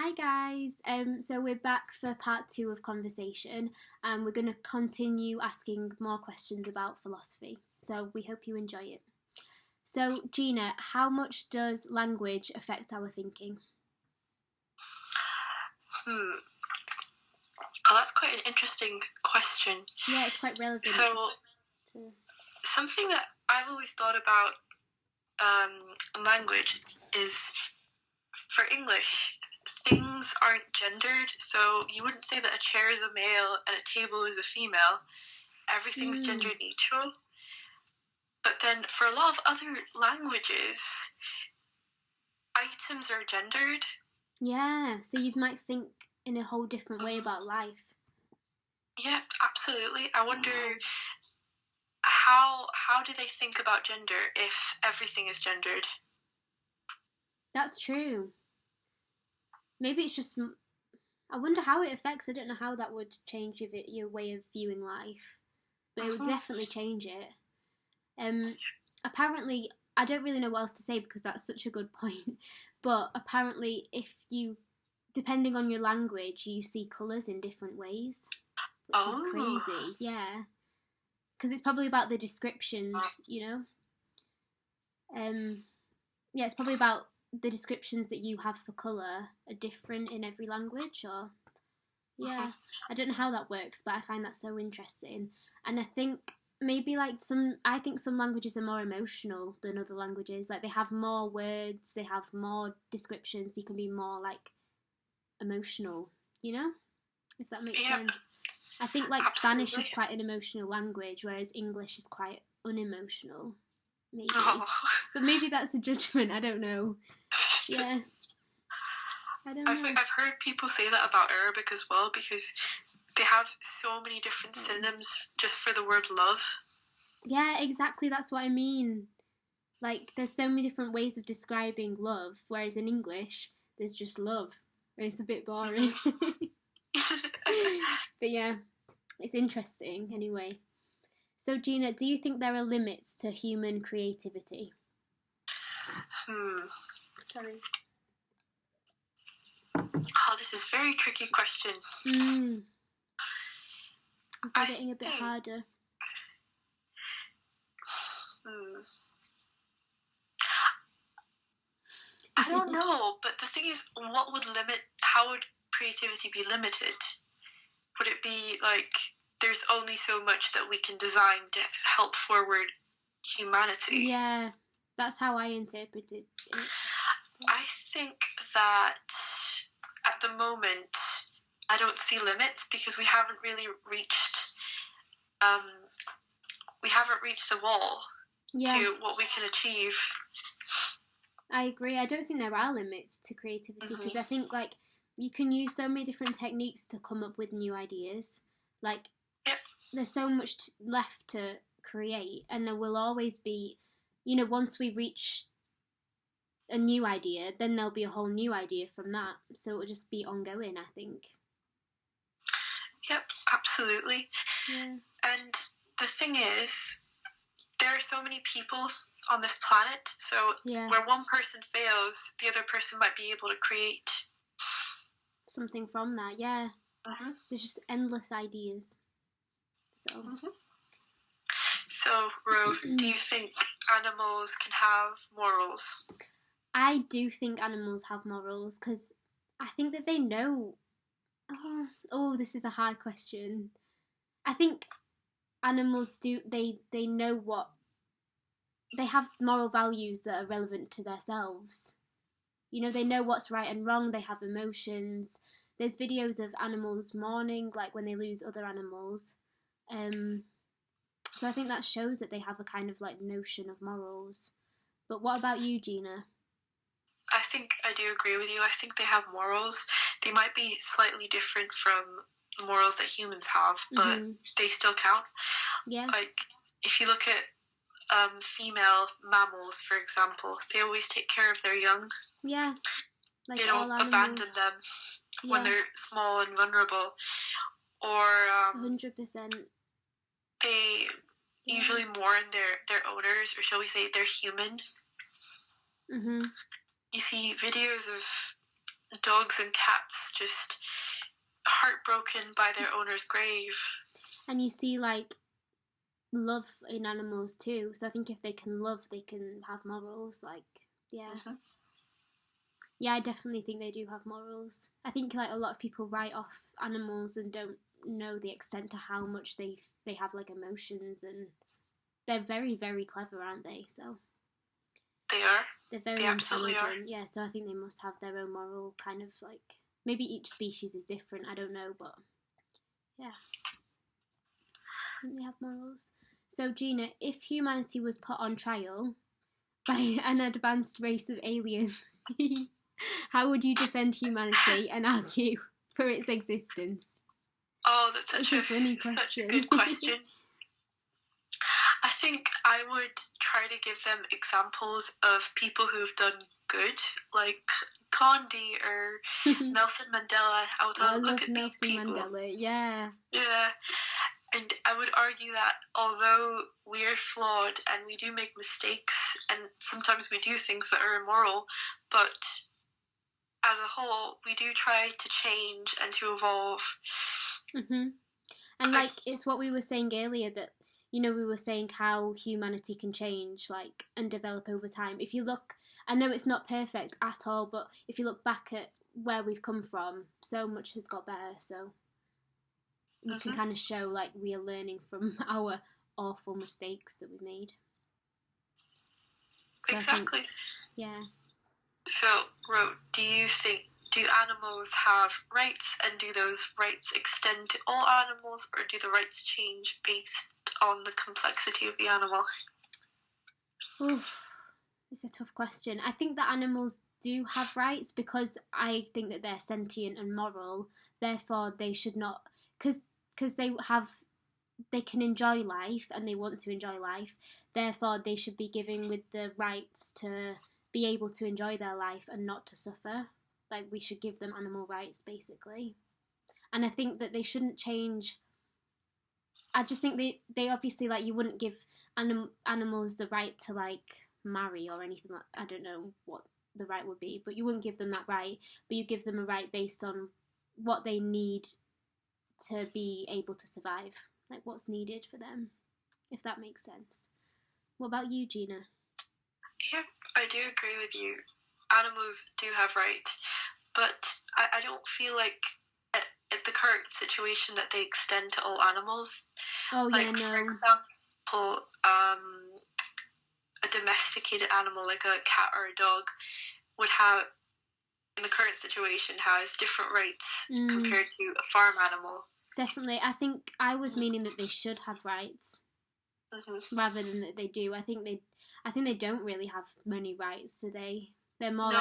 Hi guys. So we're back for part two of conversation, and we're going to continue asking more questions about philosophy. So we hope you enjoy it. So Gina, how much does language affect our thinking? Oh, that's quite an interesting question. Yeah, it's quite relevant. So, something that I've always thought about language is, for English, things aren't gendered, so you wouldn't say that a chair is a male and a table is a female. Everything's gender neutral. But then for a lot of other languages, items are gendered. Yeah, so you might think in a whole different way about life. Yeah, absolutely. I wonder how do they think about gender if everything is gendered? That's true. Maybe it's just, I wonder how it affects. I don't know how that would change your way of viewing life, but it would definitely change it. Apparently, I don't really know what else to say because that's such a good point, but apparently if you, depending on your language, you see colours in different ways, which is crazy. Yeah, because it's probably about the descriptions, yeah, it's probably about the descriptions that you have for colour are different in every language, or yeah, I don't know how that works, but I find that so interesting. And I think maybe I think some languages are more emotional than other languages. Like they have more words, they have more descriptions, you can be more like emotional, if that makes sense. I think like Absolutely. Spanish is quite an emotional language, whereas English is quite unemotional, maybe. But maybe that's a judgment, I don't know. Yeah. I don't know. I've heard people say that about Arabic as well, because they have so many different synonyms just for the word love. Yeah, exactly, that's what I mean. Like, there's so many different ways of describing love, whereas in English, there's just love. And it's a bit boring. But yeah, it's interesting anyway. So Gina, do you think there are limits to human creativity? Sorry. Oh, this is a very tricky question. They're getting a bit harder. I don't know, but the thing is, how would creativity be limited? Would it be like there's only so much that we can design to help forward humanity? Yeah, that's how I interpreted it. I think that at the moment I don't see limits because we haven't really reached a wall to what we can achieve. I agree. I don't think there are limits to creativity because I think like you can use so many different techniques to come up with new ideas. Like there's so much left to create, and there will always be, once we reach a new idea, then there'll be a whole new idea from that. So it will just be ongoing, I think. Yep, absolutely. Yeah. And the thing is, there are so many people on this planet, so where one person fails, the other person might be able to create something from that. Yeah. There's just endless ideas. So Ro, do you think animals can have morals? I do think animals have morals because I think that they know. Oh, this is a hard question. I think animals do. They know what. They have moral values that are relevant to themselves. They know what's right and wrong. They have emotions. There's videos of animals mourning, like when they lose other animals. So I think that shows that they have a kind of like notion of morals. But what about you, Gina? I think I do agree with you. I think they have morals. They might be slightly different from morals that humans have, but they still count. Yeah. Like, if you look at female mammals, for example, they always take care of their young. Yeah. Like they don't abandon them when they're small and vulnerable. Or 100%. They usually mourn their owners, or shall we say, their human. You see videos of dogs and cats just heartbroken by their owner's grave. And you see, like, love in animals too. So I think if they can love, they can have morals. Like, yeah. Yeah, I definitely think they do have morals. I think, like, a lot of people write off animals and don't know the extent to how much they have, like, emotions, and they're very, very clever, aren't they? So they are. They're very absolutely intelligent. Are. Yeah, so I think they must have their own moral kind of, like, maybe each species is different. I don't know, but yeah, I think they have morals. So Gina, if humanity was put on trial by an advanced race of aliens, how would you defend humanity and argue for its existence? Oh, that's such a funny question. Such a good question. I think I would try to give them examples of people who have done good, like Gandhi or Nelson Mandela. I would look at Nelson these people. Mandela, yeah. Yeah. And I would argue that although we are flawed and we do make mistakes and sometimes we do things that are immoral, but as a whole, we do try to change and to evolve. And, like, it's what we were saying earlier, that, you know, we were saying how humanity can change, like, and develop over time. If you look, I know it's not perfect at all, but if you look back at where we've come from, so much has got better, so we can kind of show, like, we are learning from our awful mistakes that we made. So exactly. I think, yeah. So, Ro, do animals have rights, and do those rights extend to all animals, or do the rights change based on the complexity of the animal? Oof, it's a tough question. I think that animals do have rights because I think that they're sentient and moral, therefore they should not, because they can enjoy life and they want to enjoy life, therefore they should be given with the rights to be able to enjoy their life and not to suffer. Like, we should give them animal rights, basically. And I think that they shouldn't change. I just think they obviously, like, you wouldn't give animals the right to, like, marry or anything. Like, I don't know what the right would be, but you wouldn't give them that right, but you give them a right based on what they need to be able to survive, like what's needed for them, if that makes sense. What about you, Gina? Yeah, I do agree with you. Animals do have rights, but I don't feel like at the current situation that they extend to all animals. Oh, yeah, like, no. For example, a domesticated animal like a cat or a dog would have, in the current situation, has different rights compared to a farm animal. Definitely. I think I was meaning that they should have rights rather than that they do. I think they don't really have many rights, do they? They're more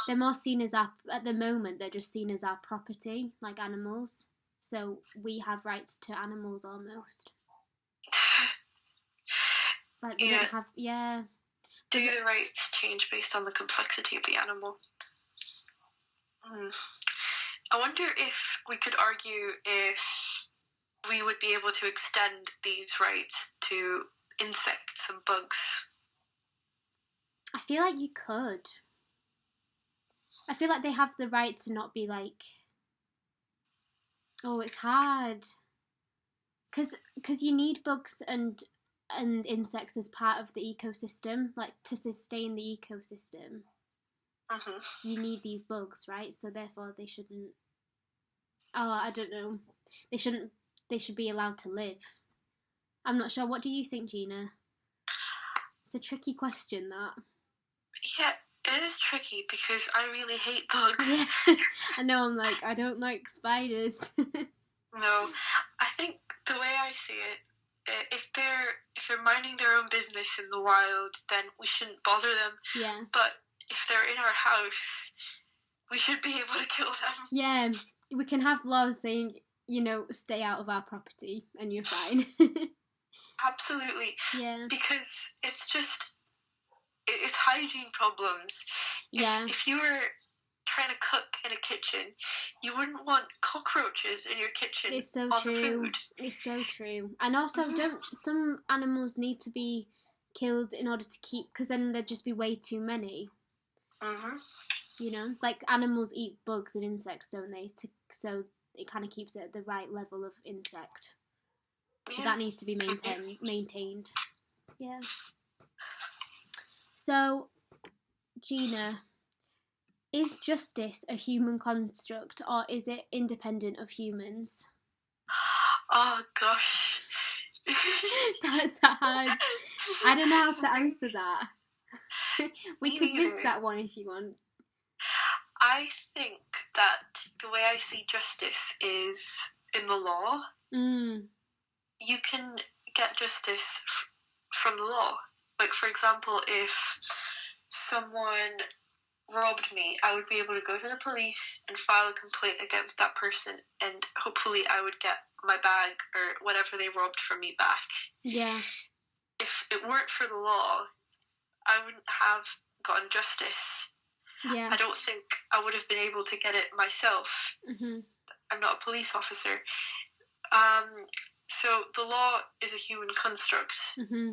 they're more seen as at the moment they're just seen as our property, like animals. So we have rights to animals almost. Like they don't have Do the rights change based on the complexity of the animal? I wonder if we could argue if we would be able to extend these rights to insects and bugs. I feel like you could. I feel like they have the right to not be like... Oh, it's hard. Because you need bugs and insects as part of the ecosystem, like to sustain the ecosystem. You need these bugs, right? So therefore they shouldn't... Oh, I don't know. They should be allowed to live. I'm not sure. What do you think, Gina? It's a tricky question, that. Yeah, it is tricky because I really hate bugs. Yeah. I know, I'm like, I don't like spiders. No, I think the way I see it, if they're minding their own business in the wild, then we shouldn't bother them. Yeah. But if they're in our house, we should be able to kill them. Yeah, we can have laws saying, you know, stay out of our property and you're fine. Absolutely. Yeah. Because it's hygiene problems. Yeah. If you were trying to cook in a kitchen, you wouldn't want cockroaches in your kitchen. It's so on true. The food. It's so true. And also, don't some animals need to be killed in order to keep, because then there'd just be way too many. You know, like animals eat bugs and insects, don't they? So it kind of keeps it at the right level of insect. So that needs to be maintained. Yeah. So, Gina, is justice a human construct or is it independent of humans? Oh gosh. That's hard. I don't know how to answer that. We could miss that one if you want. I think that the way I see justice is in the law. You can get justice from the law. Like, for example, if someone robbed me, I would be able to go to the police and file a complaint against that person, and hopefully I would get my bag or whatever they robbed from me back. Yeah. If it weren't for the law, I wouldn't have gotten justice. Yeah. I don't think I would have been able to get it myself. Mm-hmm. I'm not a police officer. So the law is a human construct. Mm-hmm.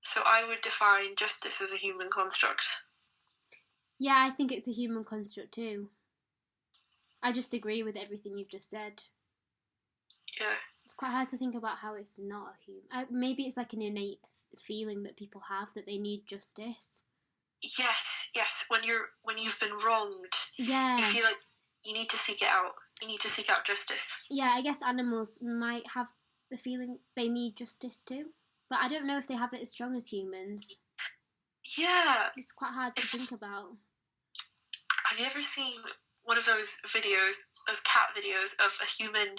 So I would define justice as a human construct. Yeah, I think it's a human construct too. I just agree with everything you've just said. Yeah. It's quite hard to think about how it's not a human. Maybe it's like an innate feeling that people have that they need justice. Yes. When you've been wronged, yeah, you feel like you need to seek it out. You need to seek out justice. Yeah, I guess animals might have the feeling they need justice too, but I don't know if they have it as strong as humans. Yeah, it's quite hard to think about. Have you ever seen one of those videos, those cat videos of a human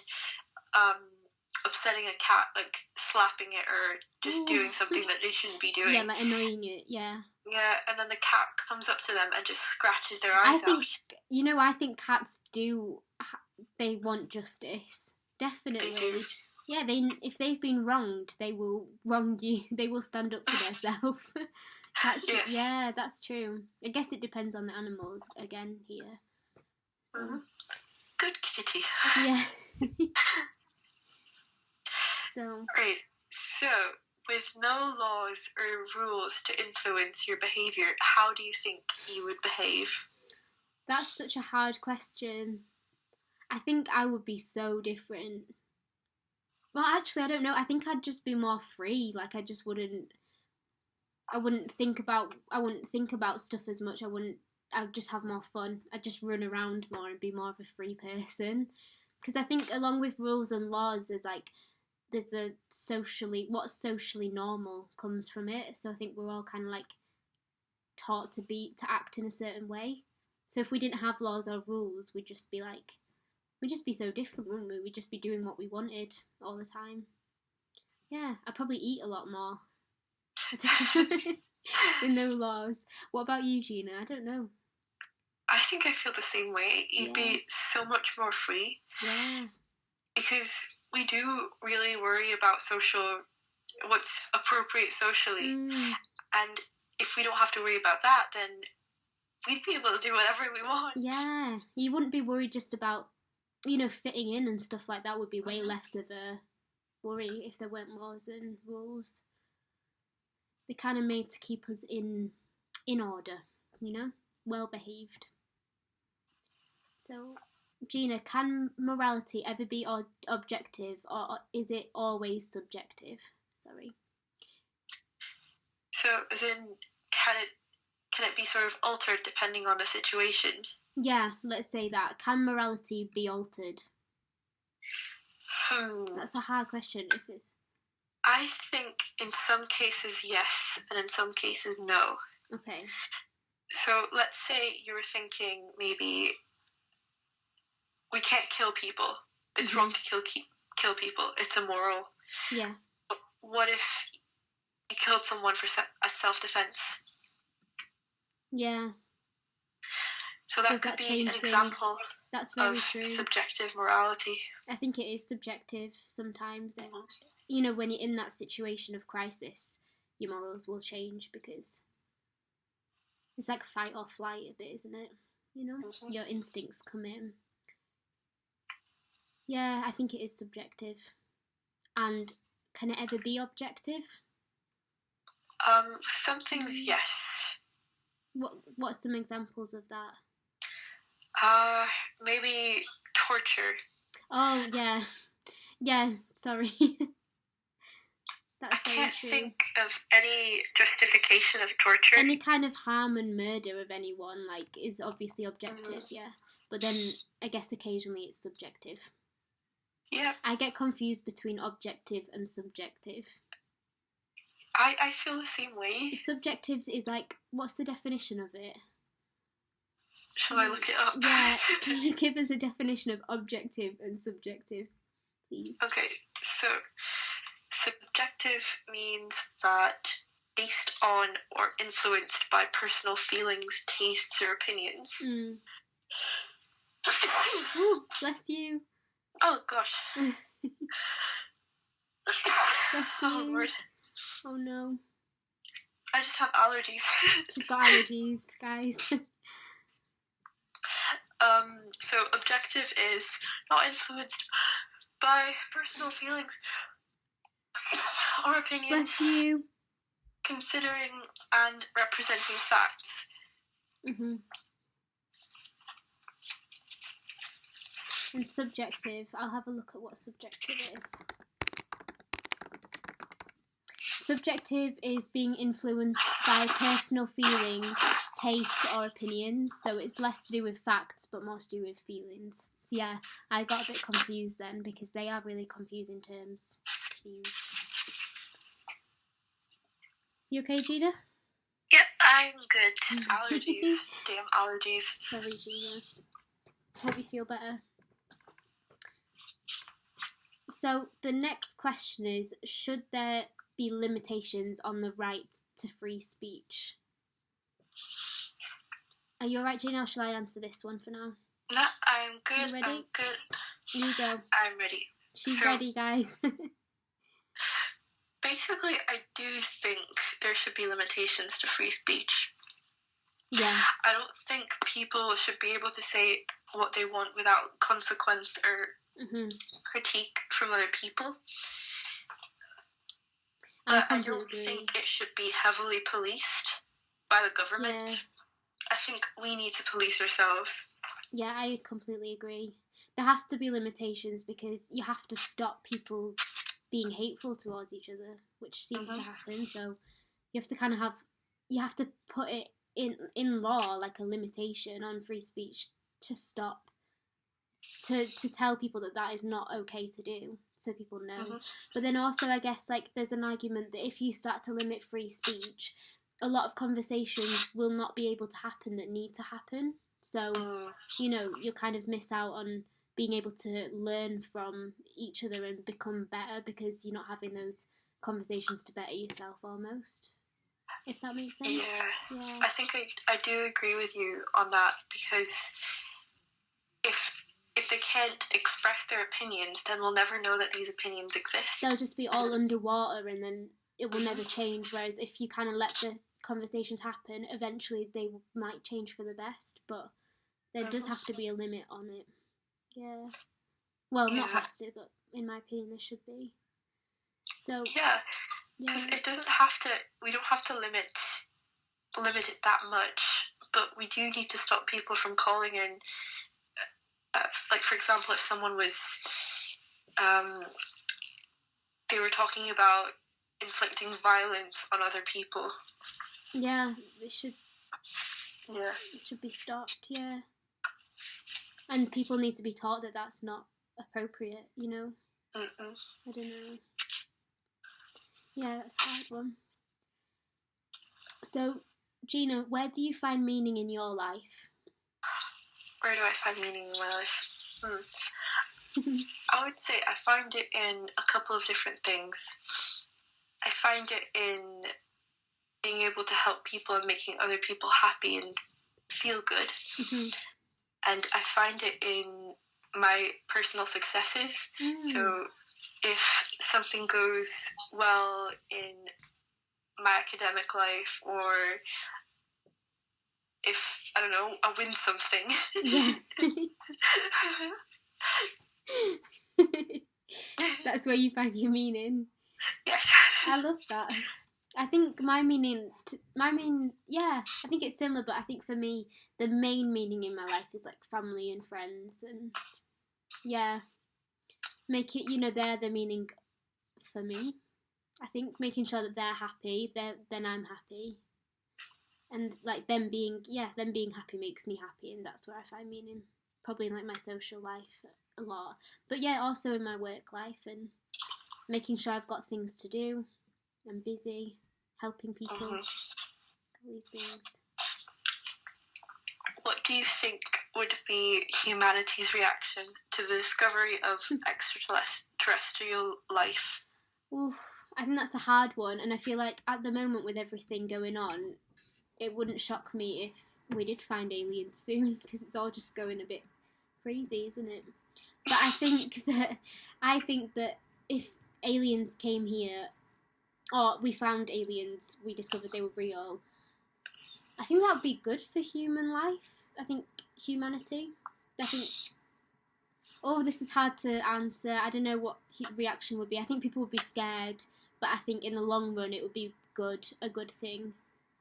upsetting a cat, like slapping it or just doing something that they shouldn't be doing? Yeah, like annoying it, yeah. Yeah, and then the cat comes up to them and just scratches their eyes out. I think cats do, they want justice. Definitely. Yeah, if they've been wronged, they will wrong you. They will stand up for themselves. Yeah, that's true. I guess it depends on the animals again here. So. Mm-hmm. Good kitty. Yeah. So. Right. So, with no laws or rules to influence your behaviour, how do you think you would behave? That's such a hard question. I think I would be so different. Well, actually, I don't know. I think I'd just be more free. Like, I wouldn't think about stuff as much. I'd just have more fun. I'd just run around more and be more of a free person. Because I think along with rules and laws, there's what's socially normal comes from it. So I think we're all kind of like taught to act in a certain way. So if we didn't have laws or rules, we'd just be so different, wouldn't we? We'd just be doing what we wanted all the time. Yeah, I'd probably eat a lot more. With no laws. What about you, Gina? I don't know. I think I feel the same way. You'd be so much more free. Yeah. Because we do really worry about what's appropriate socially. And if we don't have to worry about that, then we'd be able to do whatever we want. Yeah. You wouldn't be worried just about, fitting in and stuff like that. Would be way less of a worry if there weren't laws and rules. They're kind of made to keep us in order, well behaved. So, Gina, can morality ever be objective, or is it always subjective? Sorry. So, as in, can it be sort of altered depending on the situation? Yeah, let's say that. Can morality be altered? That's a hard question. I think in some cases yes, and in some cases no. Okay. So let's say you were thinking maybe we can't kill people. It's wrong to kill people. It's immoral. Yeah. But what if you killed someone for self-defense? Yeah. So that could be an example That's very of true. Subjective morality. I think it is subjective sometimes. When you're in that situation of crisis, your morals will change because it's like fight or flight a bit, isn't it? Your instincts come in. Yeah, I think it is subjective. And can it ever be objective? Some things, yes. What's some examples of that? Maybe torture. Oh, yeah. Yeah, sorry. That's I very can't true. think of any justification of torture. Any kind of harm and murder of anyone, like, is obviously objective, yeah. But then, I guess occasionally it's subjective. Yeah. I get confused between objective and subjective. I feel the same way. Subjective is like, what's the definition of it? Shall I look it up? Yeah, can you give us a definition of objective and subjective, please? Okay, so subjective means that based on or influenced by personal feelings, tastes, or opinions. Ooh, bless you. Oh, gosh. Bless Oh, you. Lord. Oh, no. I just have allergies. She's got allergies, guys. So objective is not influenced by personal feelings or opinions. Bless you. Considering and representing facts. And subjective, I'll have a look at what subjective is. Subjective is being influenced by personal feelings, tastes, or opinions, so it's less to do with facts but more to do with feelings. So yeah, I got a bit confused then because they are really confusing terms to use. You okay, Gina? Yep, I'm good. Allergies. Damn allergies. Sorry, Gina. Hope you feel better. So the next question is, should there be limitations on the right to free speech? Are you alright, Gina, or shall I answer this one for now? No, I'm good. You ready? I'm good. You go. I'm ready. She's ready, guys. Basically, I do think there should be limitations to free speech. Yeah. I don't think people should be able to say what they want without consequence or critique from other people. But I don't think it should be heavily policed by the government. Yeah. I think we need to police ourselves. Yeah, I completely agree. There has to be limitations because you have to stop people being hateful towards each other, which seems to happen. So you have to kind of you have to put it in law, like a limitation on free speech to stop, to tell people that is not okay to do, so people know. But then also, I guess, like, there's an argument that if you start to limit free speech, a lot of conversations will not be able to happen that need to happen. So, you know, you'll kind of miss out on being able to learn from each other and become better because you're not having those conversations to better yourself almost. If that makes sense. Yeah. I think I do agree with you on that, because if they can't express their opinions, then we'll never know that these opinions exist. They'll just be all underwater and then it will never change. Whereas if you kind of let the conversations happen, eventually they might change for the best. But there does have to be a limit on it. Yeah. Well, not has to, but in my opinion there should be. So yeah. Because it doesn't have to. We don't have to limit it that much, but we do need to stop people from calling in. Like, for example, if someone was, they were talking about inflicting violence on other people. Yeah, it should. Yeah, it should be stopped. Yeah, and people need to be taught that that's not appropriate. You know. I don't know. Yeah, that's a hard one. So, Gina, where do you find meaning in your life? Where do I find meaning in my life? I would say I find it in a couple of different things. I find it in being able to help people and making other people happy and feel good. And I find it in my personal successes. So if something goes well in my academic life, or if, I don't know, I win something. That's where you find your meaning. Yes. I love that. I think my meaning, I think it's similar, but I think for me, the main meaning in my life is like family and friends, and yeah, make it, they're the meaning for me. I think making sure that they're happy, then I'm happy, and like them being happy makes me happy, and that's where I find meaning. Probably in like my social life a lot, but yeah, also in my work life and making sure I've got things to do. I'm busy, helping people, all these things. What do you think would be humanity's reaction to the discovery of extraterrestrial life? Ooh, I think that's a hard one, and I feel like at the moment with everything going on, it wouldn't shock me if we did find aliens soon, because it's all just going a bit crazy, isn't it? But I think that if aliens came here, or we found aliens, we discovered they were real, I think that would be good for human life. I think humanity. I think. Oh, this is hard to answer. I don't know what reaction would be. I think people would be scared, but I think in the long run it would be a good thing,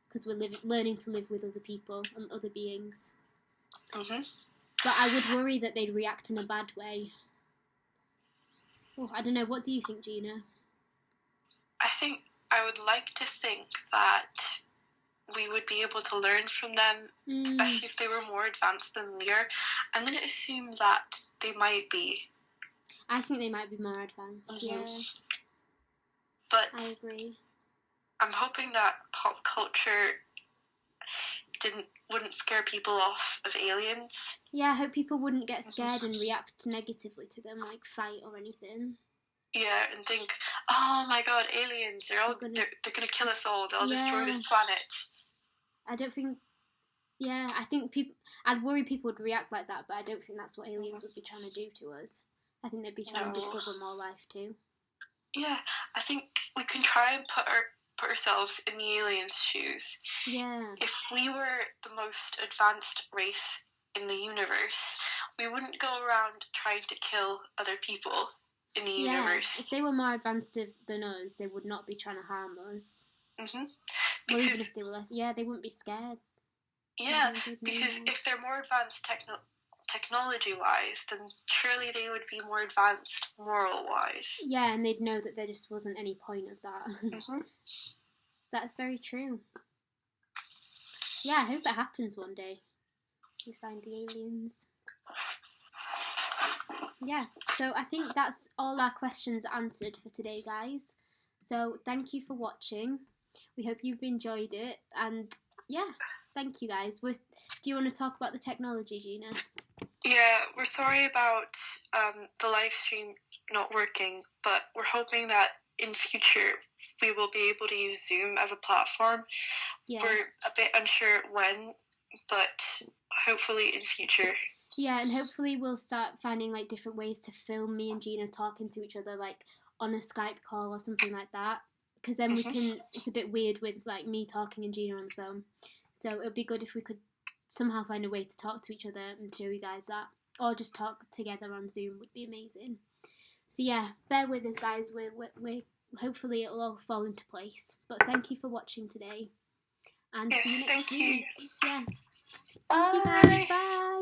because we're learning to live with other people and other beings. But I would worry that they'd react in a bad way. Oh, I don't know. What do you think, Gina? I think I would like to think that we would be able to learn from them, especially if they were more advanced than we are. I'm going to assume that they might be. I think they might be more advanced, yeah. But I agree. I'm hoping that pop culture wouldn't scare people off of aliens. Yeah, I hope people wouldn't get scared and react negatively to them, like fight or anything. Yeah, and think, oh my god, aliens, they're gonna kill us all, they'll destroy this planet. I don't think, I think I'd worry people would react like that, but I don't think that's what aliens would be trying to do to us. I think they'd be trying to discover more life too. Yeah, I think we can try and put ourselves in the aliens' shoes. Yeah. If we were the most advanced race in the universe, we wouldn't go around trying to kill other people in the universe. If they were more advanced than us, they would not be trying to harm us. Because, or even if they were less, they wouldn't be scared. Yeah, because if they're more advanced technology-wise, then surely they would be more advanced moral-wise. Yeah, and they'd know that there just wasn't any point of that. That's very true. Yeah, I hope it happens one day. We find the aliens. Yeah, so I think that's all our questions answered for today, guys. So thank you for watching. We hope you've enjoyed it, and thank you, guys. Do you want to talk about the technology, Gina? Yeah, we're sorry about the live stream not working, but we're hoping that in future we will be able to use Zoom as a platform. Yeah. We're a bit unsure when, but hopefully in future. Yeah, and hopefully we'll start finding like different ways to film me and Gina talking to each other, like on a Skype call or something like that. Because then we can. It's a bit weird with like me talking and Gina on the phone. So it would be good if we could somehow find a way to talk to each other and show you guys that, or just talk together on Zoom would be amazing. So yeah, bear with us, guys. We're hopefully it'll all fall into place. But thank you for watching today, and see you next week. Yeah. Bye. Thank you, guys. Bye.